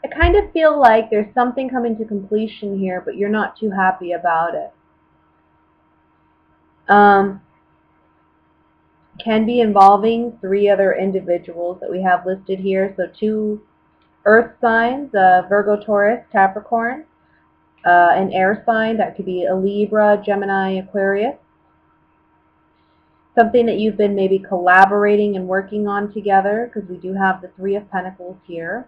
I kind of feel like there's something coming to completion here, but you're not too happy about it. Can be involving 3 other individuals that we have listed here. So 2 earth signs, Virgo, Taurus, Capricorn, an air sign, that could be a Libra, Gemini, Aquarius. Something that you've been maybe collaborating and working on together, because we do have the 3 of Pentacles here.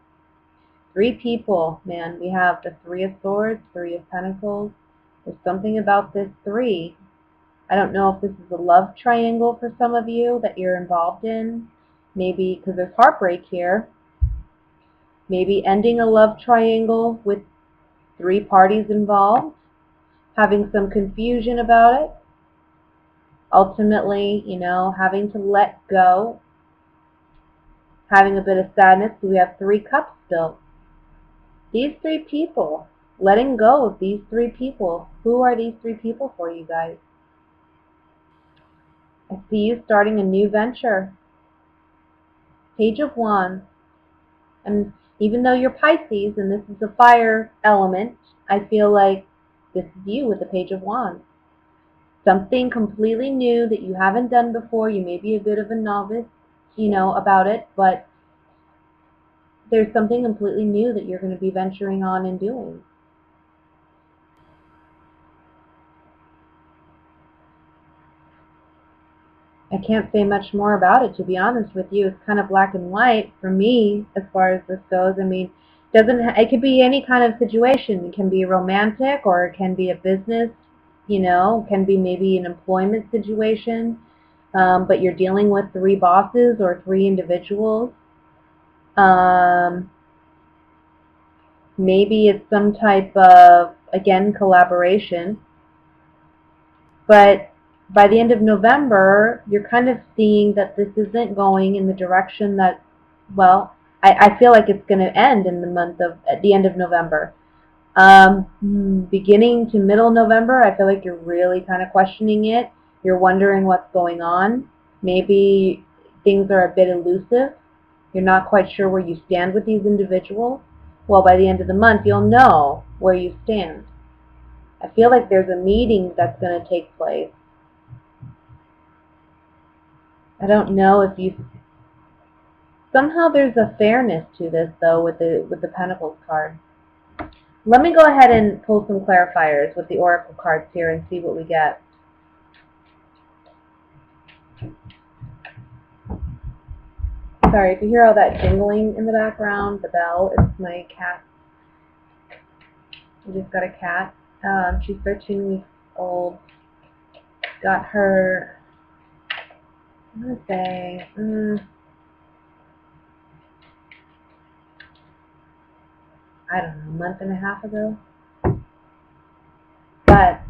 3 people, man. We have the 3 of Swords, 3 of Pentacles. There's something about this 3. I don't know if this is a love triangle for some of you that you're involved in. Maybe because there's heartbreak here. Maybe ending a love triangle with 3 parties involved. Having some confusion about it. Ultimately, having to let go. Having a bit of sadness. So we have 3 cups still. These 3 people. Letting go of these 3 people. Who are these 3 people for you guys? I see you starting a new venture. Page of Wands. And even though you're Pisces and this is a fire element, I feel like this is you with the Page of Wands. Something completely new that you haven't done before. You may be a bit of a novice, about it, but there's something completely new that you're going to be venturing on and doing. I can't say much more about it, to be honest with you. It's kind of black and white for me as far as this goes. I mean, it could be any kind of situation. It can be romantic, or it can be a business, it can be maybe an employment situation, but you're dealing with 3 bosses or 3 individuals. Maybe it's some type of, again, collaboration. But by the end of November, you're kind of seeing that this isn't going in the direction that, well, I feel like it's going to end at the end of November. Beginning to middle November, I feel like you're really kind of questioning it. You're wondering what's going on. Maybe things are a bit elusive. You're not quite sure where you stand with these individuals. Well, by the end of the month, you'll know where you stand. I feel like there's a meeting that's going to take place. I don't know if you... Somehow there's a fairness to this, though, with the Pentacles card. Let me go ahead and pull some clarifiers with the Oracle cards here and see what we get. Sorry, if you hear all that jingling in the background, the bell, it's my cat. I just got a cat. She's 13 weeks old. Got her, I'm going to say, I don't know, a month and a half ago. But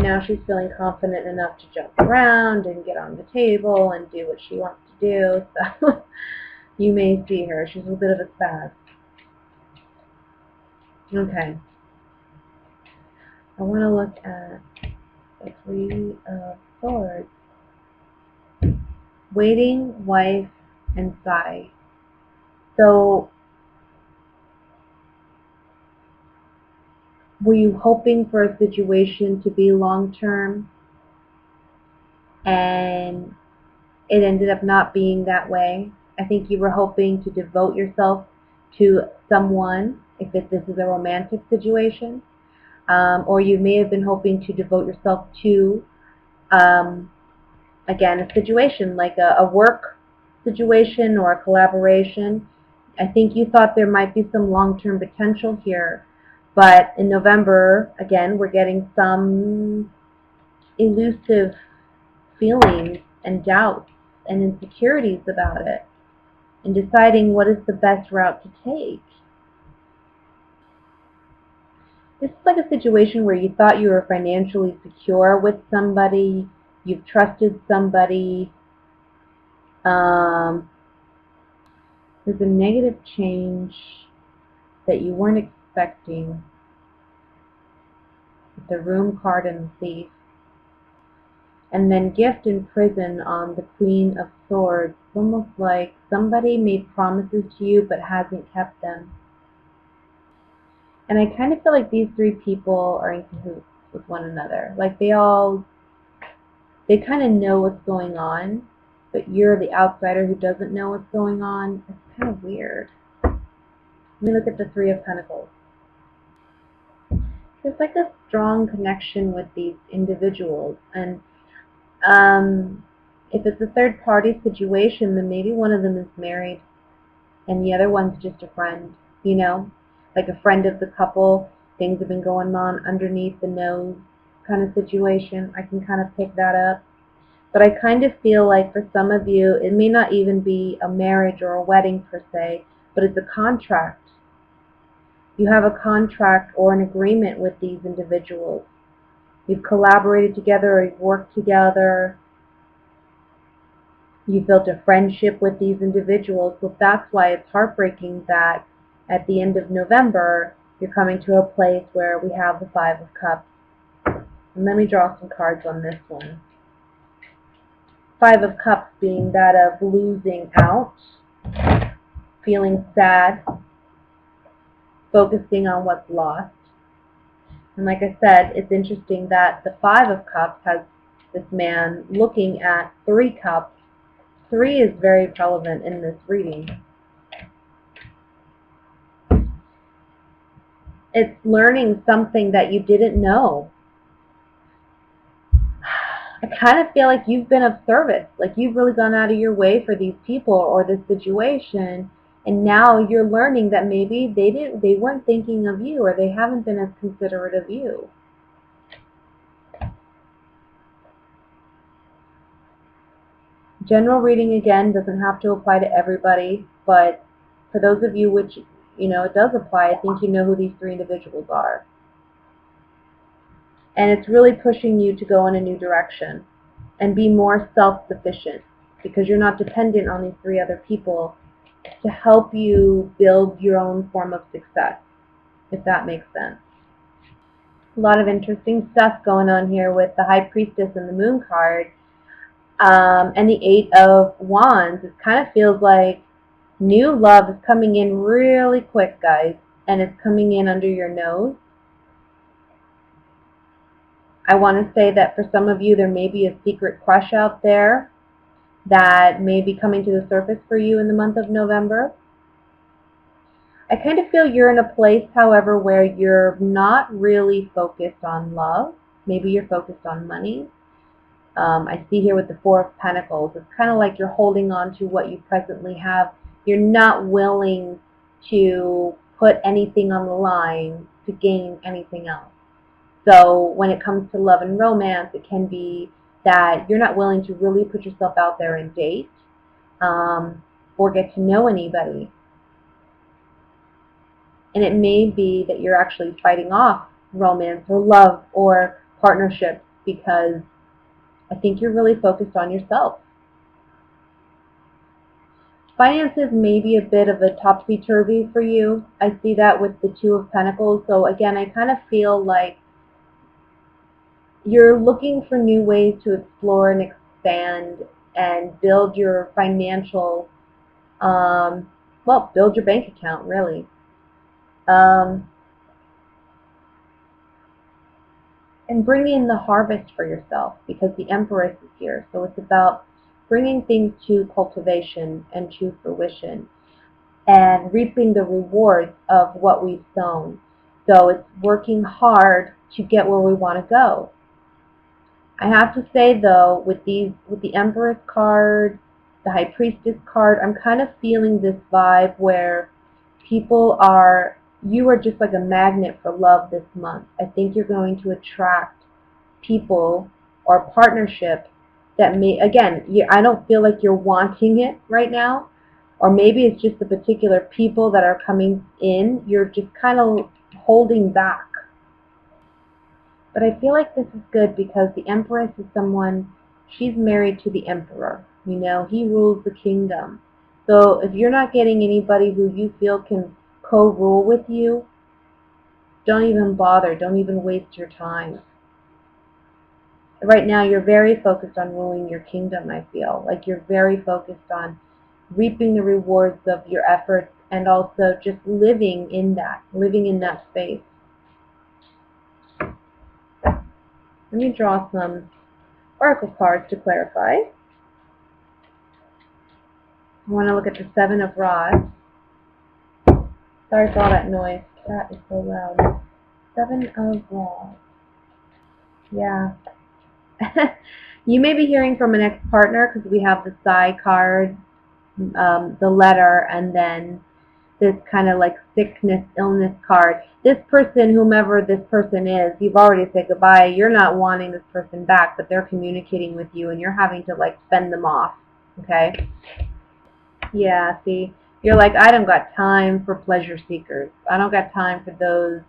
now she's feeling confident enough to jump around and get on the table and do what she wants to do. So you may see her. She's a bit of a spaz. Okay. I want to look at the 3 of Swords. Waiting, wife, and sigh. So, were you hoping for a situation to be long-term, and it ended up not being that way? I think you were hoping to devote yourself to someone, if this is a romantic situation, or you may have been hoping to devote yourself to, again, a situation like a work situation or a collaboration. I think you thought there might be some long-term potential here, but in November, again, we're getting some elusive feelings and doubts and insecurities about it, and deciding what is the best route to take. This is like a situation where you thought you were financially secure with somebody, you've trusted somebody. There's a negative change that you weren't expecting. The Room card and the Thief. And then Gift and Prison on the Queen of Swords. It's almost like somebody made promises to you but hasn't kept them. And I kind of feel like these three people are in cahoots with one another. Like they kind of know what's going on, but you're the outsider who doesn't know what's going on. It's kind of weird. Let me look at the Three of Pentacles. There's like a strong connection with these individuals, and if it's a third party situation, then maybe one of them is married and the other one's just a friend, you know, like a friend of the couple. Things have been going on underneath the nose kind of situation. I can kind of pick that up. But I kind of feel like for some of you, it may not even be a marriage or a wedding per se, but it's a contract. You have a contract or an agreement with these individuals. You've collaborated together or you've worked together. You've built a friendship with these individuals. So that's why it's heartbreaking that at the end of November, you're coming to a place where we have the Five of Cups. And let me draw some cards on this one. Five of Cups being that of losing out, feeling sad, focusing on what's lost. And like I said, it's interesting that the Five of Cups has this man looking at Three Cups. Three is very relevant in this reading. It's learning something that you didn't know. I kind of feel like you've been of service, like you've really gone out of your way for these people or this situation, and now you're learning that maybe they weren't thinking of you, or they haven't been as considerate of you. General reading, again, doesn't have to apply to everybody, but for those of you which, it does apply, I think you know who these three individuals are. And it's really pushing you to go in a new direction and be more self-sufficient, because you're not dependent on these three other people to help you build your own form of success, if that makes sense. A lot of interesting stuff going on here with the High Priestess and the Moon card. And the Eight of Wands. It kind of feels like new love is coming in really quick, guys, and it's coming in under your nose. I want to say that for some of you, there may be a secret crush out there that may be coming to the surface for you in the month of November. I kind of feel you're in a place, however, where you're not really focused on love. Maybe you're focused on money. I see here with the Four of Pentacles, it's kind of like you're holding on to what you presently have. You're not willing to put anything on the line to gain anything else. So when it comes to love and romance, it can be that you're not willing to really put yourself out there and date or get to know anybody. And it may be that you're actually fighting off romance or love or partnerships because I think you're really focused on yourself. Finances may be a bit of a topsy-turvy for you. I see that with the Two of Pentacles. So again, I kind of feel like you're looking for new ways to explore and expand and build your financial, build your bank account, really. And bring in the harvest for yourself, because the Empress is here. So it's about bringing things to cultivation and to fruition and reaping the rewards of what we've sown. So it's working hard to get where we want to go. I have to say though, with the Empress card, the High Priestess card, I'm kind of feeling this vibe where you are just like a magnet for love this month. I think you're going to attract people or partnerships that may, again, I don't feel like you're wanting it right now, or maybe it's just the particular people that are coming in, you're just kind of holding back. But I feel like this is good because the Empress is someone, she's married to the Emperor. He rules the kingdom. So if you're not getting anybody who you feel can co-rule with you, don't even bother. Don't even waste your time. Right now, you're very focused on ruling your kingdom, I feel. Like you're very focused on reaping the rewards of your efforts and also just living in that space. Let me draw some oracle cards to clarify. I want to look at the Seven of Rods. Sorry for all that noise. That is so loud. Seven of Rods. Yeah. You may be hearing from an ex-partner because we have the Psi card, the letter, and then this kind of like sickness, illness card. This person, whomever this person is, you've already said goodbye. You're not wanting this person back, but they're communicating with you, and you're having to like fend them off. Okay? Yeah, see, you're like, I don't got time for pleasure seekers. I don't got time for those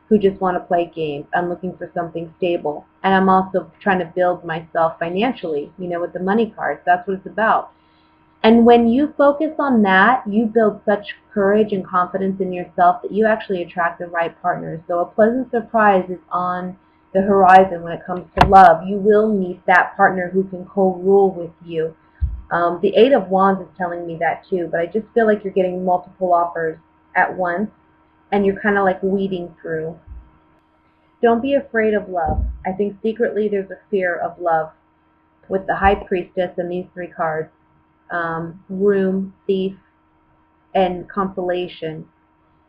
who just want to play games. I'm looking for something stable. And I'm also trying to build myself financially, with the money cards. That's what it's about. And when you focus on that, you build such courage and confidence in yourself that you actually attract the right partners. So a pleasant surprise is on the horizon when it comes to love. You will meet that partner who can co-rule with you. The Eight of Wands is telling me that too, but I just feel like you're getting multiple offers at once, and you're kind of like weeding through. Don't be afraid of love. I think secretly there's a fear of love with the High Priestess and these three cards. Room, Thief, and Consolation.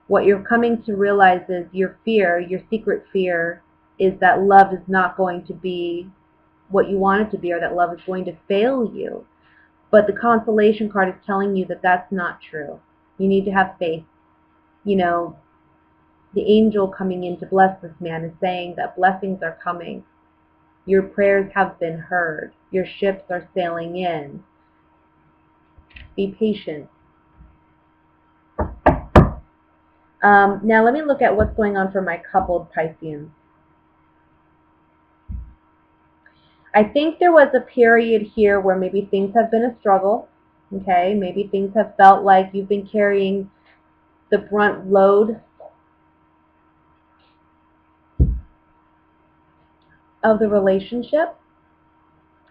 What you're coming to realize is your fear, your secret fear, is that love is not going to be what you want it to be, or that love is going to fail you. But the Consolation card is telling you that that's not true. You need to have faith. The angel coming in to bless this man is saying that blessings are coming. Your prayers have been heard. Your ships are sailing in. Be patient. Now let me look at what's going on for my coupled Pisceans. I think there was a period here where maybe things have been a struggle. Okay, maybe things have felt like you've been carrying the brunt load of the relationship,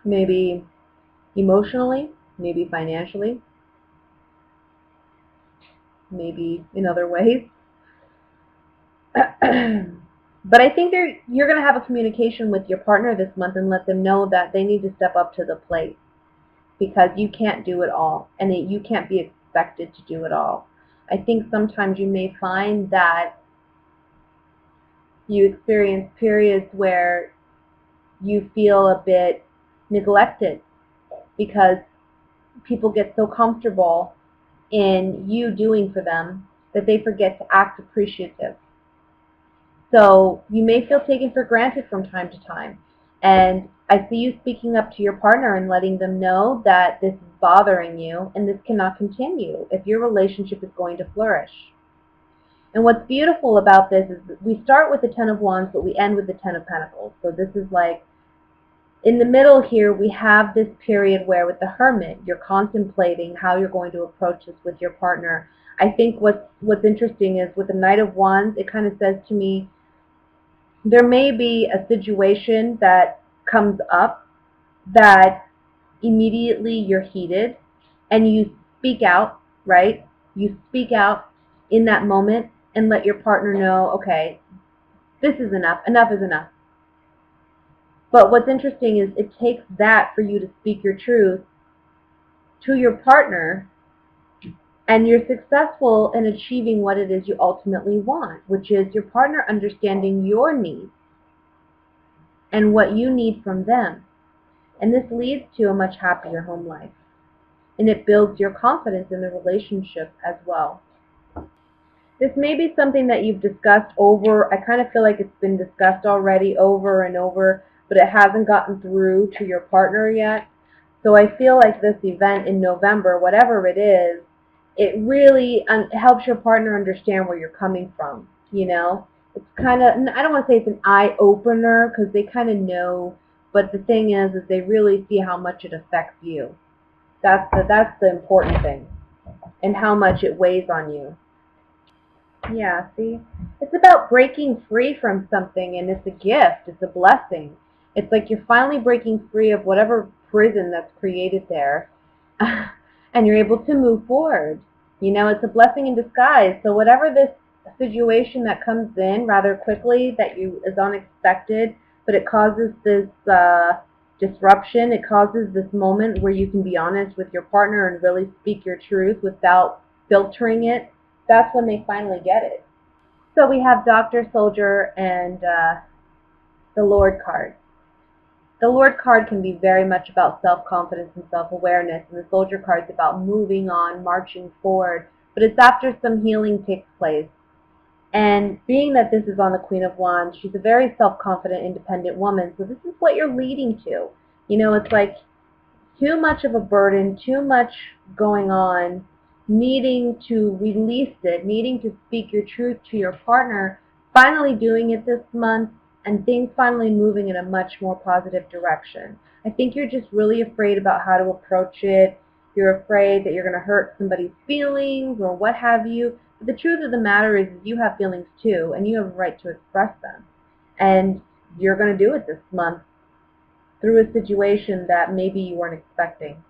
maybe emotionally, maybe financially, maybe in other ways. But I think you're going to have a communication with your partner this month and let them know that they need to step up to the plate, because you can't do it all, and you can't be expected to do it all. I think sometimes you may find that you experience periods where you feel a bit neglected because people get so comfortable in you doing for them that they forget to act appreciative. So you may feel taken for granted from time to time. And I see you speaking up to your partner and letting them know that this is bothering you and this cannot continue if your relationship is going to flourish. And what's beautiful about this is that we start with the Ten of Wands, but we end with the Ten of Pentacles. So this is like, in the middle here, we have this period where with the Hermit, you're contemplating how you're going to approach this with your partner. I think what's interesting is with the Knight of Wands, it kind of says to me, there may be a situation that comes up that immediately you're heated and you speak out, right? You speak out in that moment and let your partner know, okay, this is enough. Enough is enough. But what's interesting is it takes that for you to speak your truth to your partner, and you're successful in achieving what it is you ultimately want, which is your partner understanding your needs and what you need from them. And this leads to a much happier home life. And it builds your confidence in the relationship as well. This may be something that you've discussed over. I kind of feel like it's been discussed already over and over, but it hasn't gotten through to your partner yet. So I feel like this event in November, whatever it is, it really helps your partner understand where you're coming from. It's kind of, I don't want to say it's an eye-opener because they kind of know, but the thing is they really see how much it affects you. That's the important thing, and how much it weighs on you. Yeah, see? It's about breaking free from something, and it's a gift. It's a blessing. It's like you're finally breaking free of whatever prison that's created there, and you're able to move forward. You know, it's a blessing in disguise. So whatever this situation that comes in rather quickly that is unexpected, but it causes this disruption, it causes this moment where you can be honest with your partner and really speak your truth without filtering it, that's when they finally get it. So we have Doctor, Soldier, and the Lord card. The Lord card can be very much about self-confidence and self-awareness, and the Soldier card is about moving on, marching forward, but it's after some healing takes place. And being that this is on the Queen of Wands, she's a very self-confident, independent woman, so this is what you're leading to. You know, it's like too much of a burden, too much going on, needing to release it, needing to speak your truth to your partner, finally doing it this month, and things finally moving in a much more positive direction. I think you're just really afraid about how to approach it. You're afraid that you're going to hurt somebody's feelings or what have you. But the truth of the matter is you have feelings too, and you have a right to express them. And you're going to do it this month through a situation that maybe you weren't expecting.